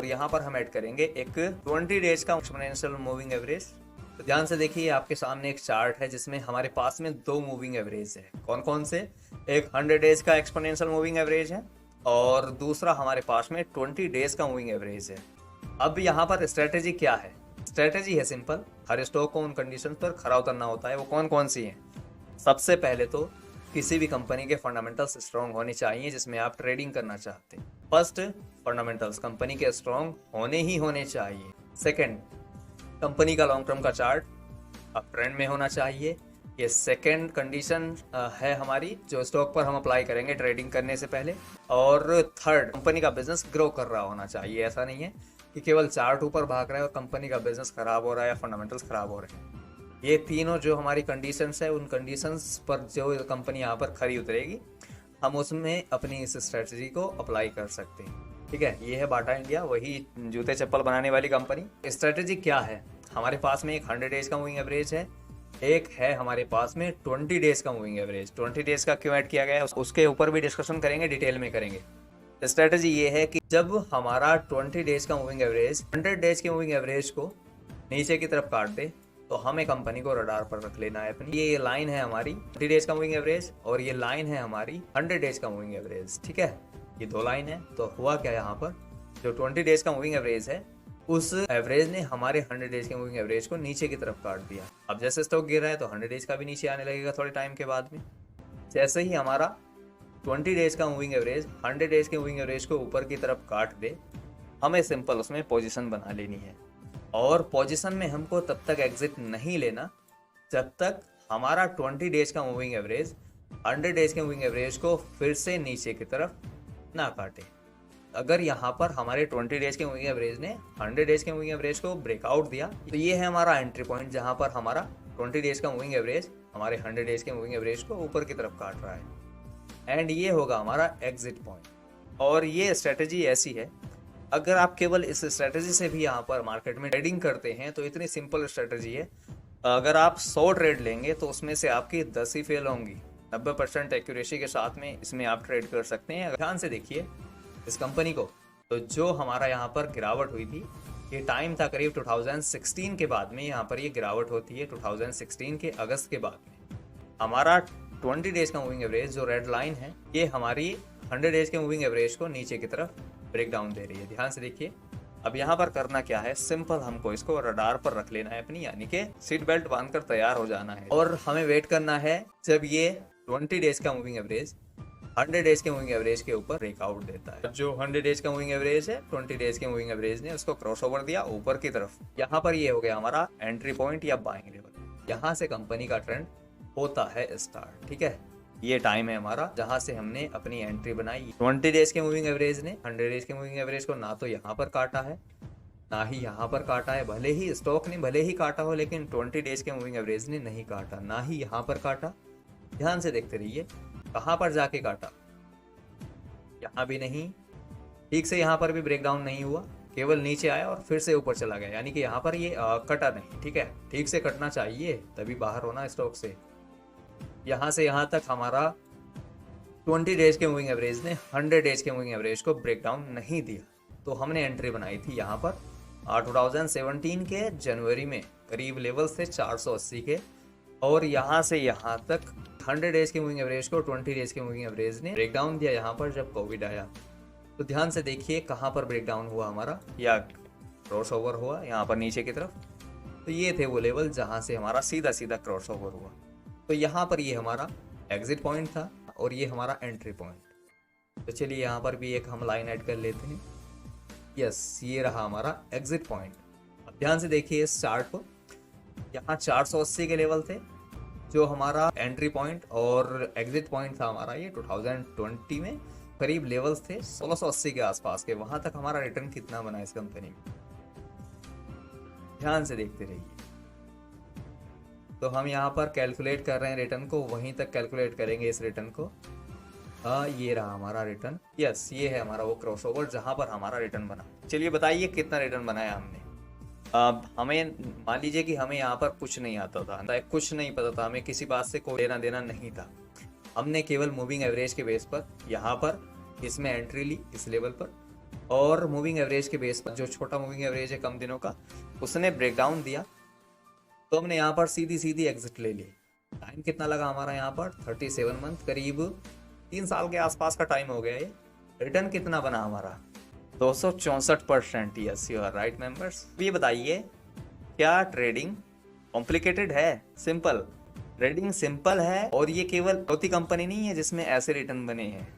और यहाँ पर हम ऐड करेंगे एक 20 डेज का एक्सपोनेंशियल मूविंग एवरेज। तो ध्यान से देखिए, आपके सामने एक चार्ट है जिसमें हमारे पास में दो मूविंग एवरेज है। कौन कौन से? एक 100 डेज का एक्सपोनेंशियल मूविंग एवरेज है और दूसरा हमारे पास में 20 डेज का मूविंग एवरेज है। अब यहाँ पर स्ट्रेटेजी क्या है? स्ट्रेटेजी है सिंपल, हर स्टॉक को उन कंडीशन पर खरा उतरना होता है। वो कौन कौन सी हैं? सबसे पहले तो किसी भी कंपनी के फंडामेंटल्स स्ट्रॉन्ग होने चाहिए जिसमें आप ट्रेडिंग करना चाहते हैं। फर्स्ट, फंडामेंटल्स कंपनी के स्ट्रॉन्ग होने ही होने चाहिए। सेकंड, कंपनी का लॉन्ग टर्म का चार्ट अप ट्रेंड में होना चाहिए। ये सेकंड कंडीशन है हमारी, जो स्टॉक पर हम अप्लाई करेंगे ट्रेडिंग करने से पहले। और थर्ड, कंपनी का बिजनेस ग्रो कर रहा होना चाहिए। ऐसा नहीं है कि केवल चार्ट ऊपर भाग रहा है और कंपनी का बिजनेस खराब हो रहा है या फंडामेंटल्स खराब हो रहे हैं। ये तीनों जो हमारी कंडीशंस है, उन कंडीशंस पर जो कंपनी यहाँ पर खरी उतरेगी, हम उसमें अपनी इस स्ट्रेटजी को अप्लाई कर सकते हैं। ठीक है, ये है बाटा इंडिया, वही जूते चप्पल बनाने वाली कंपनी। स्ट्रेटजी क्या है? हमारे पास में एक 100 डेज का मूविंग एवरेज है, एक है हमारे पास में 20 डेज का मूविंग एवरेज। 20 डेज का क्यों ऐड किया गया है उसके ऊपर भी डिस्कशन करेंगे, डिटेल में करेंगे। स्ट्रेटजी ये है कि जब हमारा 20 डेज का मूविंग एवरेज 100 डेज के मूविंग एवरेज को नीचे की तरफ काट दे तो हमें कंपनी को रडार पर रख लेना है अपनी। ये लाइन है हमारी 20 डेज का मूविंग एवरेज और ये लाइन है हमारी 100 डेज का मूविंग एवरेज। ठीक है, ये दो लाइन है। तो हुआ क्या, यहाँ पर जो 20 डेज का मूविंग एवरेज है उस एवरेज ने हमारे 100 डेज के मूविंग एवरेज को नीचे की तरफ काट दिया। अब जैसे स्टॉक गिर रहा है तो 100 डेज का भी नीचे आने लगेगा थोड़े टाइम के बाद में। जैसे ही हमारा 20 डेज का मूविंग एवरेज 100 डेज के मूविंग एवरेज को ऊपर की तरफ काट दे, हमें सिंपल उसमें पोजीशन बना लेनी है। और पोजीशन में हमको तब तक एग्जिट नहीं लेना जब तक हमारा 20 डेज का मूविंग एवरेज 100 डेज के मूविंग एवरेज को फिर से नीचे की तरफ ना काटे। अगर यहाँ पर हमारे 20 डेज के मूविंग एवरेज ने 100 डेज के मूविंग एवरेज को ब्रेकआउट दिया तो ये है हमारा एंट्री पॉइंट, जहाँ पर हमारा 20 डेज का मूविंग एवरेज हमारे 100 डेज के मूविंग एवरेज को ऊपर की तरफ काट रहा है। एंड ये होगा हमारा एग्जिट पॉइंट। और ये स्ट्रेटेजी ऐसी है, अगर आप केवल इस स्ट्रेटेजी से भी यहाँ पर मार्केट में ट्रेडिंग करते हैं तो इतनी सिंपल स्ट्रेटेजी है, अगर आप 100 ट्रेड लेंगे तो उसमें से आपकी 10 ही फेल होंगी। 90% एक्यूरेसी के साथ में इसमें आप ट्रेड कर सकते हैं। ध्यान से देखिए इस कंपनी को, तो जो हमारा यहाँ पर गिरावट हुई थी, ये टाइम था करीब 2016 के बाद में। यहाँ पर ये गिरावट होती है 2016 के अगस्त के बाद में। हमारा 20 डेज का मूविंग एवरेज जो रेड लाइन है, ये हमारी 100 डेज के मूविंग एवरेज को नीचे की तरफ ब्रेक डाउन दे रही है। ध्यान से देखिए, अब यहाँ पर करना क्या है, सिंपल हमको इसको रडार पर रख लेना है अपनी, यानी कि सीट बेल्ट बांधकर तैयार हो जाना है। और हमें वेट करना है जब ये 20 डेज का मूविंग एवरेज 100 डेज के मूविंग एवरेज के ऊपर ब्रेकआउट देता है। जो 100 डेज का मूविंग एवरेज है 20 डेज के मूविंग एवरेज ने उसको क्रॉस ओवर दिया ऊपर की तरफ। यहाँ पर ये हो गया हमारा एंट्री पॉइंट या बाइंग लेवल। यहाँ से कंपनी का ट्रेंड होता है स्टार्ट। ठीक है, ये टाइम है हमारा जहां से हमने अपनी एंट्री बनाई। 20 डेज के मूविंग एवरेज ने 100 डेज के मूविंग एवरेज को ना तो यहाँ पर काटा है ना ही यहाँ पर काटा है। भले ही स्टॉक ने भले ही काटा हो, लेकिन 20 डेज के मूविंग एवरेज ने नहीं काटा, ना ही यहाँ पर काटा। ध्यान से देखते रहिए कहाँ पर जाके काटा, यहाँ भी नहीं, ठीक से यहाँ पर भी ब्रेकडाउन नहीं हुआ, केवल नीचे आया और फिर से ऊपर चला गया। यानी कि यहाँ पर ये कटा नहीं। ठीक है, ठीक से कटना चाहिए तभी बाहर होना स्टॉक से। यहाँ से यहाँ तक हमारा 20 डेज के मूविंग एवरेज ने 100 डेज के मूविंग एवरेज को ब्रेकडाउन नहीं दिया, तो हमने एंट्री बनाई थी यहाँ पर 2017 के जनवरी में। करीब लेवल्स थे 480 के, और यहाँ से यहाँ तक 100 डेज के मूविंग एवरेज को 20 डेज के मूविंग एवरेज ने ब्रेकडाउन दिया यहाँ पर जब कोविड आया। तो ध्यान से देखिए कहाँ पर ब्रेकडाउन हुआ हमारा, या क्रॉस ओवर हुआ यहाँ पर नीचे की तरफ। तो ये थे वो लेवल जहाँ से हमारा सीधा सीधा क्रॉस ओवर हुआ। तो यहाँ पर ये हमारा एग्जिट पॉइंट था और ये हमारा एंट्री पॉइंट। तो चलिए यहाँ पर भी एक हम लाइन ऐड कर लेते हैं। यस, ये रहा हमारा एग्जिट पॉइंट। अब ध्यान से देखिए इस चार्ट को, यहाँ 480 के लेवल थे जो हमारा एंट्री पॉइंट, और एग्जिट पॉइंट था हमारा ये 2020 में। करीब लेवल्स थे 1680 के आसपास के। वहां तक हमारा रिटर्न कितना बना इस कंपनी में, ध्यान से देखते रहिए। तो हम यहाँ पर कैलकुलेट कर रहे हैं रिटर्न को, वहीं तक कैलकुलेट करेंगे इस रिटर्न को। ये रहा हमारा रिटर्न। यस, ये है हमारा वो क्रॉसओवर जहां पर हमारा रिटर्न बना। चलिए बताइए कितना रिटर्न बनाया हमने। हमें मान लीजिए कि हमें यहाँ पर कुछ नहीं आता था, कुछ नहीं पता था, हमें किसी बात से कोई लेना देना नहीं था। हमने केवल मूविंग एवरेज के बेस पर यहाँ पर इसमें एंट्री ली इस लेवल पर, और मूविंग एवरेज के बेस पर जो छोटा मूविंग एवरेज है कम दिनों का, उसने ब्रेकडाउन दिया, तो हमने यहाँ पर सीधी सीधी एग्जिट ले ली। टाइम कितना लगा हमारा यहाँ पर 37 मंथ, करीब 3 साल के आसपास का टाइम हो गया ये। रिटर्न कितना बना हमारा 264%। Yes you are right members. ये बताइए क्या ट्रेडिंग कॉम्प्लिकेटेड है? सिंपल, ट्रेडिंग सिंपल है। और ये केवल चौथी कंपनी नहीं है जिसमें ऐसे रिटर्न बने हैं।